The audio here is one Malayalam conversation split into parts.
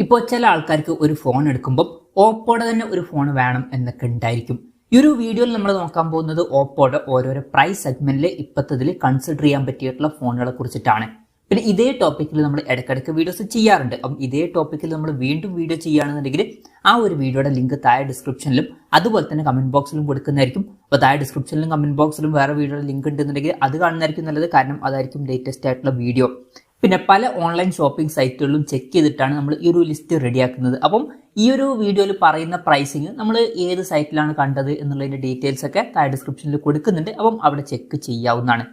ഇപ്പോൾ ചില ആൾക്കാർക്ക് ഒരു ഫോൺ എടുക്കുമ്പോൾ ഓപ്പോയുടെ തന്നെ ഒരു ഫോൺ വേണം എന്നൊക്കെ ഉണ്ടായിരിക്കും. ഈ ഒരു വീഡിയോയിൽ നമ്മൾ നോക്കാൻ പോകുന്നത് ഓപ്പോയുടെ ഓരോരോ പ്രൈസ് സെഗ്മെന്റിൽ ഇപ്പോഴത്തതിൽ കൺസിഡർ ചെയ്യാൻ പറ്റിയിട്ടുള്ള ഫോണുകളെ കുറിച്ചിട്ടാണ്. പിന്നെ ഇതേ ടോപ്പിക്കിൽ നമ്മൾ ഇടയ്ക്കിടയ്ക്ക് വീഡിയോസ് ചെയ്യാറുണ്ട്. അപ്പം ഇതേ ടോപ്പിക്കിൽ നമ്മൾ വീണ്ടും വീഡിയോ ചെയ്യുകയാണെന്നുണ്ടെങ്കിൽ ആ ഒരു വീഡിയോയുടെ ലിങ്ക് താഴെ ഡിസ്ക്രിപ്ഷനിലും അതുപോലെ തന്നെ കമന്റ് ബോക്സിലും കൊടുക്കുന്നതായിരിക്കും. അപ്പോൾ താഴെ ഡിസ്ക്രിപ്ഷനിലും കമന്റ് ബോക്സിലും വേറെ വീഡിയോയുടെ ലിങ്ക് ഉണ്ടെന്നുണ്ടെങ്കിൽ അത് കാണുന്നതായിരിക്കും നല്ലത്. കാരണം അതായിരിക്കും ലേറ്റസ്റ്റ് ആയിട്ടുള്ള വീഡിയോ. പിന്നെ പല ഓൺലൈൻ ഷോപ്പിംഗ് സൈറ്റുകളിലും ചെക്ക് ചെയ്തിട്ടാണ് നമ്മൾ ഈ ഒരു ലിസ്റ്റ് റെഡിയാക്കുന്നത്. അപ്പം ഈ ഒരു വീഡിയോയിൽ പറയുന്ന പ്രൈസിങ് നമ്മൾ ഏത് സൈറ്റിലാണ് കണ്ടത് എന്നുള്ളതിന്റെ ഡീറ്റെയിൽസ് ഒക്കെ താഴെ ഡിസ്ക്രിപ്ഷനിൽ കൊടുക്കുന്നുണ്ട്. അപ്പം അവിടെ ചെക്ക് ചെയ്യാവുന്നതാണ്.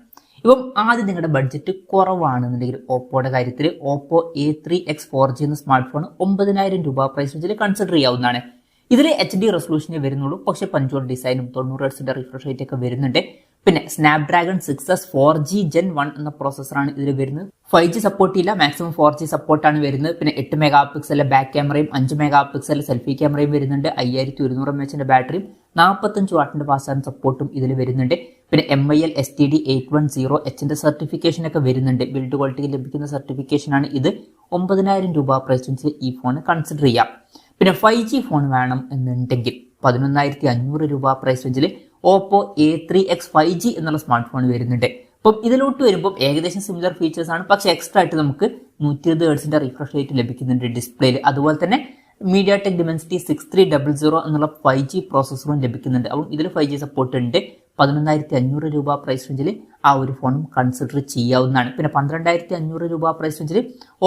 ഇപ്പം ആദ്യം നിങ്ങളുടെ ബഡ്ജറ്റ് കുറവാണെന്നുണ്ടെങ്കിൽ ഓപ്പോയുടെ കാര്യത്തിൽ ഓപ്പോ A3X 4G എന്ന സ്മാർട്ട് ഫോൺ 9,000 രൂപ പ്രൈസ് റേഞ്ചിൽ കൺസിഡർ ചെയ്യാവുന്നതാണ്. ഇതിൽ HD റെസൊല്യൂഷനെ വരുന്നുള്ളൂ, പക്ഷേ പഞ്ചോൾ ഡിസൈനും 90 Hz റിഫ്രഷ് റേറ്റ് ഒക്കെ വരുന്നുണ്ട്. പിന്നെ സ്നാപ്ഡ്രാഗൺ 6S 4G Gen 1 എന്ന പ്രോസസ്സറാണ് ഇതിൽ വരുന്നത്. 5G സപ്പോർട്ട് ഇല്ല, മാക്സിമം 4G സപ്പോർട്ടാണ് വരുന്നത്. പിന്നെ 8 മെഗാ പിക്സലിലെ ബാക്ക് ക്യാമറയും 5 മെഗാ പിക്സലിലെ സെൽഫി ക്യാമറയും വരുന്നുണ്ട്. 5200 mAh ബാറ്ററിയും 45 വാട്ടിന്റെ ഫാസ്റ്റ് ചാർജിംഗ് സപ്പോർട്ടും ഇതിൽ വരുന്നുണ്ട്. പിന്നെ MIL STD 810H സർട്ടിഫിക്കേഷൻ ഒക്കെ വരുന്നുണ്ട്. ബിൽഡ് ക്വാളിറ്റിക്ക് ലഭിക്കുന്ന സർട്ടിഫിക്കേഷനാണ് ഇത്. 9,000 രൂപ പ്രൈസ് റേഞ്ചിൽ ഈ ഫോൺ കൺസിഡർ ചെയ്യാം. പിന്നെ 5G ഫോൺ വേണം എന്നുണ്ടെങ്കിൽ 11,500 രൂപ പ്രൈസ് റേഞ്ചിൽ ഓപ്പോ A3X 5G എന്നുള്ള സ്മാർട്ട് ഫോൺ വരുന്നുണ്ട്. അപ്പം ഇതിലോട്ട് വരുമ്പോൾ ഏകദേശം സിമിലർ ഫീച്ചേഴ്സ് ആണ്, പക്ഷെ എക്സ്ട്രാ ആയിട്ട് നമുക്ക് 120 Hz റിഫ്രഷ് റേറ്റ് ലഭിക്കുന്നുണ്ട് ഡിസ്പ്ലേയിൽ. അതുപോലെ തന്നെ MediaTek Dimensity 6300 എന്നുള്ള 5G പ്രോസസ്സറും ലഭിക്കുന്നുണ്ട്. അപ്പം ഇതിൽ 5G സപ്പോർട്ട് ഉണ്ട്. 11,500 രൂപ പ്രൈസ് റേഞ്ചിൽ ആ ഒരു ഫോണും കൺസിഡർ ചെയ്യാവുന്നതാണ്. പിന്നെ 12,500 രൂപ പ്രൈസ് റേഞ്ചിൽ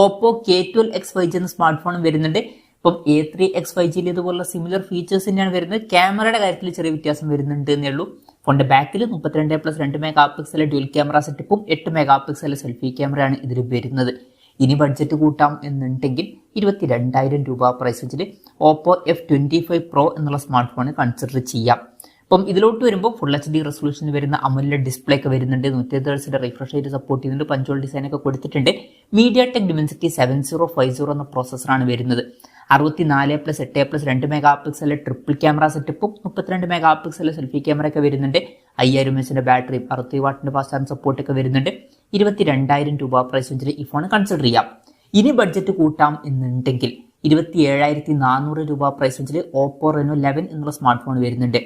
ഓപ്പോ K12X 5G എന്ന സ്മാർട്ട് ഫോണും വരുന്നുണ്ട്. ഇപ്പം A3X 5G ഇതുപോലുള്ള സിമിലർ ഫീച്ചേഴ്സ് തന്നെയാണ് വരുന്നത്. ക്യാമറയുടെ കാര്യത്തിൽ ചെറിയ വ്യത്യാസം വരുന്നുണ്ട് എന്നേ ഉള്ളൂ. ഫോണിന്റെ ബാക്കിൽ 32+2 മെഗാ പിക്സൽ ഡ്യുവൽ ക്യാമറ സെറ്റപ്പും 8 മെഗാ പിക്സൽ സെൽഫി ക്യാമറയാണ് ഇതിൽ വരുന്നത്. ഇനി ബഡ്ജറ്റ് കൂട്ടാം എന്നുണ്ടെങ്കിൽ 22,000 രൂപ പ്രൈസ് റേഞ്ചിൽ ഓപ്പോ F25 Pro എന്നുള്ള സ്മാർട്ട് ഫോൺ കൺസിഡർ ചെയ്യാം. അപ്പം ഇതിലോട്ട് വരുമ്പോൾ ഫുൾ HD റെസൊല്യൂഷനിൽ വരുന്ന AMOLED ഡിസ്പ്ലേ ഒക്കെ വരുന്നുണ്ട്. 120 Hz റിഫ്രഷ് റേറ്റ് സപ്പോർട്ട് ചെയ്യുന്നുണ്ട്. പഞ്ചോൾ ഡിസൈൻ ഒക്കെ കൊടുത്തിട്ടുണ്ട്. MediaTek Dimensity 7050 എന്ന പ്രോസസ്സറാണ് വരുന്നത്. 64+8+2 മെഗാ പിക്സൽ ട്രിപ്പിൾ ക്യാമറ സെറ്റപ്പും 32 മെഗാ പിക്സൽ സെൽഫി ക്യാമറ ഒക്കെ വരുന്നുണ്ട്. 5000 mAh ബാറ്ററിയും 60 വാട്ടിന്റെ ഫാസ്റ്റ് ചാർജിംഗ് സപ്പോർട്ട് ഒക്കെ വരുന്നുണ്ട്. 22,000 രൂപ പ്രൈസ് റേഞ്ചിൽ ഈ ഫോൺ കൺസിഡർ ചെയ്യാം. ഇനി ബഡ്ജറ്റ് കൂട്ടാം എന്നുണ്ടെങ്കിൽ 27,400 രൂപ പ്രൈസ് റേഞ്ചിൽ ഓപ്പോ Reno 11 എന്നുള്ള സ്മാർട്ട് ഫോൺ വരുന്നുണ്ട്.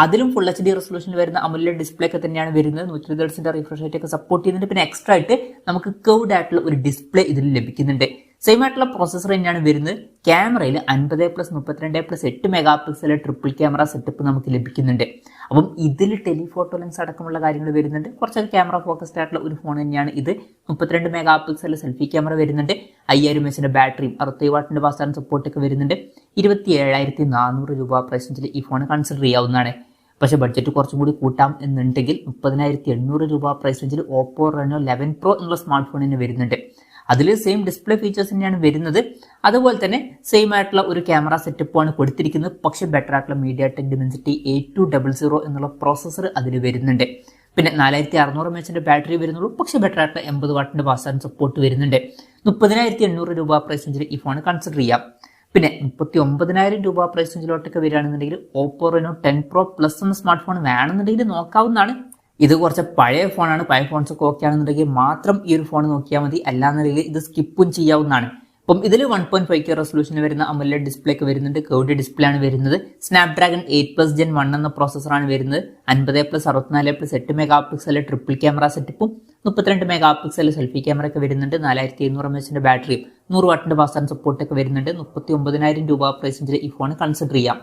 അതിലും ഫുൾ HD റെസൊല്യൂഷനിൽ വരുന്ന AMOLED ഡിസ്പ്ലേ ഒക്കെ തന്നെയാണ് വരുന്നത്. 120 Hz റിഫ്രഷ് റേറ്റ് ഒക്കെ സപ്പോർട്ട് ചെയ്യുന്നുണ്ട്. പിന്നെ എക്സ്ട്രാ ആയിട്ട് നമുക്ക് കർവ്ഡ് ആയിട്ടുള്ള ഒരു ഡിസ്പ്ലേ ഇതിൽ ലഭിക്കുന്നുണ്ട്. സെയിം ആയിട്ടുള്ള പ്രോസസ്സർ തന്നെയാണ് വരുന്നത്. ക്യാമറയിൽ 50+32+8 mega pixel triple camera setup നമുക്ക് ലഭിക്കുന്നുണ്ട്. അപ്പം ഇതിൽ ടെലിഫോട്ടോ ലെൻസ് അടക്കമുള്ള കാര്യങ്ങൾ വരുന്നുണ്ട്. കുറച്ചൊക്കെ ക്യാമറ ഫോക്കസ്ഡ് ആയിട്ടുള്ള ഒരു ഫോൺ തന്നെയാണ് ഇത്. 32 മെഗാ പിക്സൽ സെൽഫി ക്യാമറ വരുന്നുണ്ട്. 5000 mAh ബാറ്ററിയും 60 വാട്ടിന്റെ ഫാസ്റ്റ് ചാർജിംഗ് സപ്പോർട്ട് ഒക്കെ വരുന്നുണ്ട്. 27,400 രൂപ പ്രൈസ് റേഞ്ചിൽ ഈ ഫോൺ കൺസിഡർ ചെയ്യാവുന്നതാണ്. പക്ഷേ ബഡ്ജറ്റ് കുറച്ചും കൂടി കൂട്ടാം എന്നുണ്ടെങ്കിൽ 30,800 രൂപ പ്രൈസ് റേഞ്ചിൽ ഓപ്പോ Reno 11 Pro എന്നുള്ള സ്മാർട്ട് ഫോൺ തന്നെ വരുന്നുണ്ട്. അതിൽ സെയിം ഡിസ്പ്ലേ ഫീച്ചേഴ്സ് തന്നെയാണ് വരുന്നത്. അതുപോലെ തന്നെ സെയിം ആയിട്ടുള്ള ഒരു ക്യാമറ സെറ്റപ്പാണ് കൊടുത്തിരിക്കുന്നത്. പക്ഷേ ബെറ്റർ ആയിട്ടുള്ള MediaTek Dimensity 8200 എന്നുള്ള പ്രോസസ്സർ അതിൽ വരുന്നുണ്ട്. പിന്നെ 4600 mAh ബാറ്ററി വരുന്നുള്ളൂ. പക്ഷേ ബെറ്റർ ആയിട്ടുള്ള 80 വാട്ടിന്റെ ഫാസ്റ്റ് ചാർജിംഗ് സപ്പോർട്ട് വരുന്നുണ്ട്. 30,800 രൂപ പ്രൈസ് റേഞ്ചിൽ ഈ ഫോൺ കൺസിഡർ ചെയ്യാം. പിന്നെ 39,000 രൂപ പ്രൈസ് റേഞ്ചിലോട്ടൊക്കെ വരികയാണെന്നുണ്ടെങ്കിൽ ഓപ്പോ Reno 10 Pro Plus എന്ന സ്മാർട്ട് ഫോൺ വേണമെന്നുണ്ടെങ്കിൽ നോക്കാവുന്നതാണ്. ഇത് കുറച്ച് പഴയ ഫോണാണ്. പഴയ ഫോൺസ് ഒക്കെ ഓക്കെ ആണെന്നുണ്ടെങ്കിൽ മാത്രം ഈ ഒരു ഫോൺ നോക്കിയാൽ മതി. അല്ലാന്നുണ്ടെങ്കിൽ ഇത് സ്കിപ്പും ചെയ്യാവുന്നതാണ്. അപ്പം ഇതിൽ 1.5K റെസൊല്യൂഷനിൽ വരുന്ന AMOLED ഡിസ്പ്ലേ ഒക്കെ വരുന്നുണ്ട്. കർവ്ഡ് ഡിസ്പ്ലേ ആണ് വരുന്നത്. സ്നാപ്ഡ്രാഗൺ 8+ Gen 1 എന്ന പ്രോസസ്സറാണ് വരുന്നത്. 50+64+8 മെഗാ പിക്സൽ ട്രിപ്പിൾ ക്യാമറ സെറ്റപ്പും 32 മെഗാ പിക്സൽ സെൽഫി ക്യാമറ ഒക്കെ വരുന്നുണ്ട്. 4700 mAh ബാറ്ററിയും 100 വാട്ടിന്റെ ഫാസ്റ്റ് ചാർജിംഗ് സപ്പോർട്ട് ഒക്കെ വരുന്നുണ്ട്. 39,000 രൂപ പ്രൈസ് റേഞ്ചിൽ ഈ ഫോൺ കൺസിഡർ ചെയ്യാം.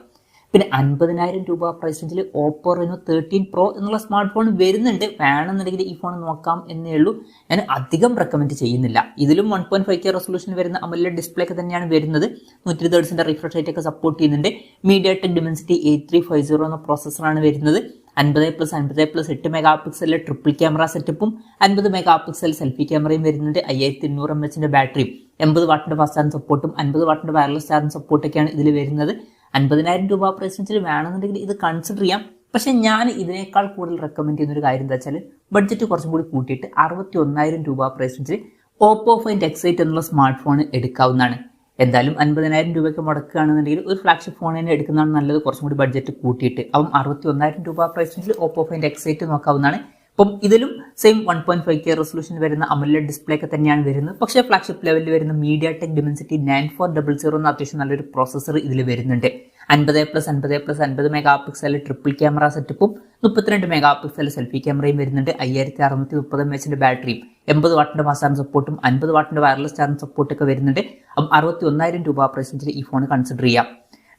പിന്നെ 50,000 രൂപ പ്രൈസ് റേഞ്ചിൽ ഓപ്പോ Reno 13 Pro എന്നുള്ള സ്മാർട്ട് ഫോൺ വരുന്നുണ്ട്. വേണമെന്നുണ്ടെങ്കിൽ ഈ ഫോൺ നോക്കാം എന്നേ ഉള്ളൂ. ഞാൻ അധികം റെക്കമെൻഡ് ചെയ്യുന്നില്ല. ഇതിലും 1.5K റെസൊല്യൂഷൻ വരുന്ന AMOLED ഡിസ്പ്ലേ ഒക്കെ തന്നെയാണ് വരുന്നത്. 120 Hz റിഫ്രഷ് റേറ്റ് ഒക്കെ സപ്പോർട്ട് ചെയ്യുന്നുണ്ട്. MediaTek Dimensity 8350 എന്ന പ്രോസസ്സറാണ് വരുന്നത്. 50+50+8 മെഗാ പിക്സൽ ട്രിപ്പിൾ ക്യാമറ സെറ്റപ്പും 50 മെഗാ പിക്സൽ സെൽഫി ക്യാമറയും വരുന്നുണ്ട്. 5200 mAh ബാറ്ററിയും 80 വാട്ടിന്റെ ഫാസ്റ്റ് ചാർജിംഗ് സപ്പോർട്ടും 50 വാട്ടിന്റെ വയർലെസ് ചാർജിംഗ് സപ്പോർട്ടൊക്കെയാണ് ഇതിൽ വരുന്നത്. 50,000 രൂപ പ്രൈസ് റേഞ്ചിൽ വേണമെന്നുണ്ടെങ്കിൽ ഇത് കൺസിഡർ ചെയ്യാം. പക്ഷെ ഞാൻ ഇതിനേക്കാൾ കൂടുതൽ റെക്കമെൻഡ് ചെയ്യുന്ന ഒരു കാര്യം എന്താ വെച്ചാൽ ബഡ്ജറ്റ് കുറച്ചും കൂടി കൂട്ടിയിട്ട് 61,000 രൂപ പ്രൈസ് റേഞ്ചിൽ ഓപ്പോ Find X8 എന്നുള്ള സ്മാർട്ട് ഫോൺ എടുക്കാവുന്നതാണ്. എന്തായാലും 50,000 രൂപയ്ക്ക് മുടക്കുകയാണെന്നുണ്ടെങ്കിൽ ഒരു ഫ്ലാഗ്ഷിപ്പ് ഫോൺ തന്നെ എടുക്കുന്നതാണ് നല്ലത്. കുറച്ചും കൂടി ബഡ്ജറ്റ് കൂട്ടിയിട്ട് അപ്പം 61,000 രൂപ പ്രൈസ് റേഞ്ചിൽ ഓപ്പോ Find X8 നോക്കാവുന്നതാണ്. അപ്പം ഇതിലും സെയിം 1.5K റെസൊല്യൂഷൻ വരുന്ന അമോലെഡ് ഡിസ്പ്ലേ ഒക്കെ തന്നെയാണ് വരുന്നത്. പക്ഷേ ഫ്ലാഗ്ഷിപ്പ് ലെവലിൽ വരുന്ന MediaTek Dimensity 9400 എന്ന അത്യാവശ്യം നല്ലൊരു പ്രോസസ്സർ ഇതിൽ വരുന്നുണ്ട്. 50+50+50 മെഗാ പിക്സൽ ട്രിപ്പിൾ ക്യാമറ സെറ്റപ്പും 32 മെഗാ പിക്സൽ സെൽഫി ക്യാമറയും വരുന്നുണ്ട്. 5630 mAh ബാറ്ററിയും 80 വാട്ടിന്റെ ഫാസ്റ്റ് ചാർജിംഗ് സപ്പോർട്ടും 50 വാട്ടിന്റെ വയർലെസ് ചാർജിംഗ് സപ്പോർട്ടും ഒക്കെ വരുന്നുണ്ട്. അപ്പം 61,000 രൂപ പ്രൈസ് റേഞ്ചിൽ ഈ ഫോൺ കൺസിഡർ ചെയ്യാം.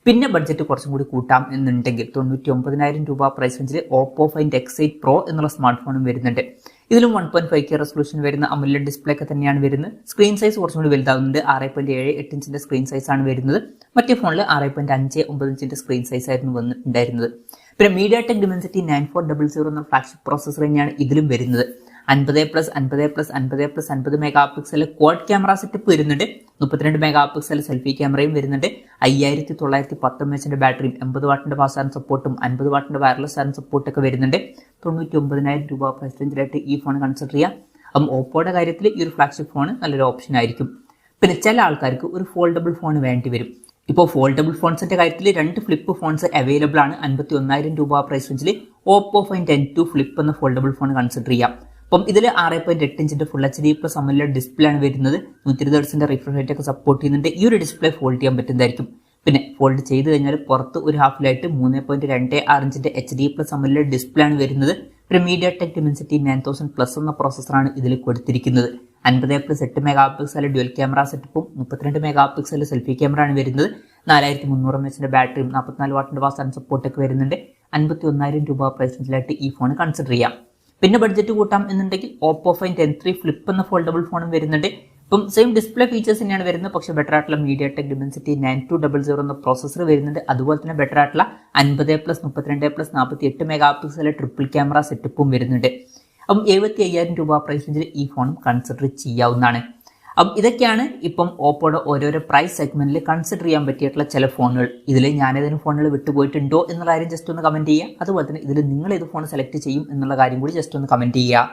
പിന്നെ ബഡ്ജറ്റ് കുറച്ചും കൂടി കൂട്ടാം എന്നുണ്ടെങ്കിൽ 99,000 രൂപ പ്രൈസ് റേഞ്ചിൽ Oppo Find X8 Pro എന്നുള്ള സ്മാർട്ട് ഫോണും വരുന്നുണ്ട്. ഇതിലും 1.5K റെസൊല്യൂഷൻ വരുന്ന അമോലെഡ് ഡിസ്പ്ലേ ഒക്കെ തന്നെയാണ് വരുന്നത്. സ്ക്രീൻ സൈസ് കുറച്ചും കൂടി വലുതാകുന്നുണ്ട്. 6.78 ഇഞ്ചിന്റെ സ്ക്രീൻ സൈസ് ആണ് വരുന്നത്. മറ്റേ ഫോണിൽ 6.59 ഇഞ്ചിന്റെ സ്ക്രീൻ സൈസ് ആയിരുന്നു ഉണ്ടായിരുന്നത്. പിന്നെ MediaTek Dimensity 9400 എന്ന ഫ്ലാഗ്ഷിപ്പ് പ്രോസസ്സർ തന്നെയാണ് ഇതിലും വരുന്നത്. 50+50+50+50 mega pixel quad camera setup വരുന്നുണ്ട്. 32 മെഗാ പിക്സൽ സെൽഫി ക്യാമറയും വരുന്നുണ്ട്. 5910 mAh ബാറ്ററിയും 80 വാട്ടിന്റെ ഫാസ്റ്റ് ചാർജിംഗ് സപ്പോർട്ടും 50 വാട്ടിന്റെ വയർലെസ് ചാർജിംഗ് സപ്പോർട്ടും ഒക്കെ വരുന്നുണ്ട്. 99,000 രൂപ പ്രൈസ് റേഞ്ചിലായിട്ട് ഈ ഫോൺ കൺസിഡർ ചെയ്യാം. അപ്പം ഓപ്പോയുടെ കാര്യത്തിൽ ഈ ഒരു ഫ്ലാഗ്ഷിപ്പ് ഫോൺ നല്ലൊരു ഓപ്ഷൻ ആയിരിക്കും. പിന്നെ ചില ആൾക്കാർക്ക് ഒരു ഫോൾഡബിൾ ഫോൺ വേണ്ടി വരും. ഇപ്പോൾ ഫോൾഡബിൾ ഫോൺസിന്റെ കാര്യത്തിൽ 2 ഫ്ലിപ്പ് ഫോൺസ് അവൈലബിൾ ആണ്. 51,000 രൂപ പ്രൈസ് റേഞ്ചിൽ Oppo Find N2 ഫ്ലിപ്പ് എന്ന ഫോൾഡബിൾ ഫോൺ കൺസിഡർ ചെയ്യാം. അപ്പം ഇതിൽ 6.8 ഇഞ്ചിന്റെ ഫുൾ HD+ അമോലെഡ് ഡിസ്പ്ലേ ആണ് വരുന്നത്. 120 Hz റിഫ്രഷ് റേറ്റ് ഒക്കെ സപ്പോർട്ട് ചെയ്യുന്നുണ്ട്. ഈ ഒരു ഡിസ്പ്ലേ ഫോൾഡ് ചെയ്യാൻ പറ്റുന്നതായിരിക്കും. പിന്നെ ഫോൾഡ് ചെയ്ത് കഴിഞ്ഞാൽ പുറത്ത് ഒരു ഹാഫിലായിട്ട് 3.26 ഇഞ്ചിന്റെ HD+ അമോലെഡ് ഡിസ്പ്ലേ ആണ് വരുന്നത്. പിന്നെ MediaTek Dimensity 9000+ എന്ന പ്രോസസ്സറാണ് ഇതിൽ കൊടുത്തിരിക്കുന്നത്. 50+8 മെഗാ പിക്സൽ ഡ്യുവൽ ക്യാമറ സെറ്റപ്പും 32 മെഗാ പിക്സൽ സെൽഫി ക്യാമറ ആണ് വരുന്നത്. 4300 mAh ബാറ്ററിയും 44 വാട്ടിന്റെ ഫാസ്റ്റ് ചാർജിംഗ് സപ്പോർട്ട് ഒക്കെ വരുന്നുണ്ട്. 51,000 രൂപ പ്രൈസ് റേഞ്ചിലായിട്ട് ഈ ഫോൺ കൺസിഡർ ചെയ്യാം. പിന്നെ ബഡ്ജറ്റ് കൂട്ടാം എന്നുണ്ടെങ്കിൽ Oppo Find N3 ഫ്ലിപ്പ് എന്ന ഫോൾഡബിൾ ഫോണും വരുന്നുണ്ട്. ഇപ്പം സെയിം ഡിസ്പ്ലേ ഫീച്ചേഴ്സ് തന്നെയാണ് വരുന്നത്. പക്ഷേ ബെറ്റർ ആയിട്ടുള്ള MediaTek Dimensity 9200 എന്ന പ്രോസസ്സർ വരുന്നുണ്ട്. അതുപോലെ തന്നെ ബെറ്റർ ആയിട്ടുള്ള 50+32+48 മെഗാ പിക്സൽ ട്രിപ്പിൾ ക്യാമറ സെറ്റപ്പും വരുന്നുണ്ട്. അപ്പം 75,000 രൂപ പ്രൈസ് റേഞ്ചിൽ ഈ ഫോണും കൺസിഡർ ചെയ്യാവുന്നതാണ്. അപ്പം ഇതൊക്കെയാണ് ഇപ്പം ഓപ്പോയുടെ ഓരോരോ പ്രൈസ് സെഗ്മെന്റിൽ കൺസിഡർ ചെയ്യാൻ പറ്റിയിട്ടുള്ള ചില ഫോണുകൾ. ഇതിൽ ഞാനേതെങ്കിലും ഫോണുകൾ വിട്ടുപോയിട്ടുണ്ടോ എന്നുള്ള കാര്യം ജസ്റ്റ് ഒന്ന് കമന്റ് ചെയ്യുക. അതുപോലെ തന്നെ ഇതിൽ നിങ്ങൾ ഏത് ഫോൺ സെലക്ട് ചെയ്യും എന്നുള്ള കാര്യം കൂടി ജസ്റ്റ് ഒന്ന് കമന്റ് ചെയ്യുക.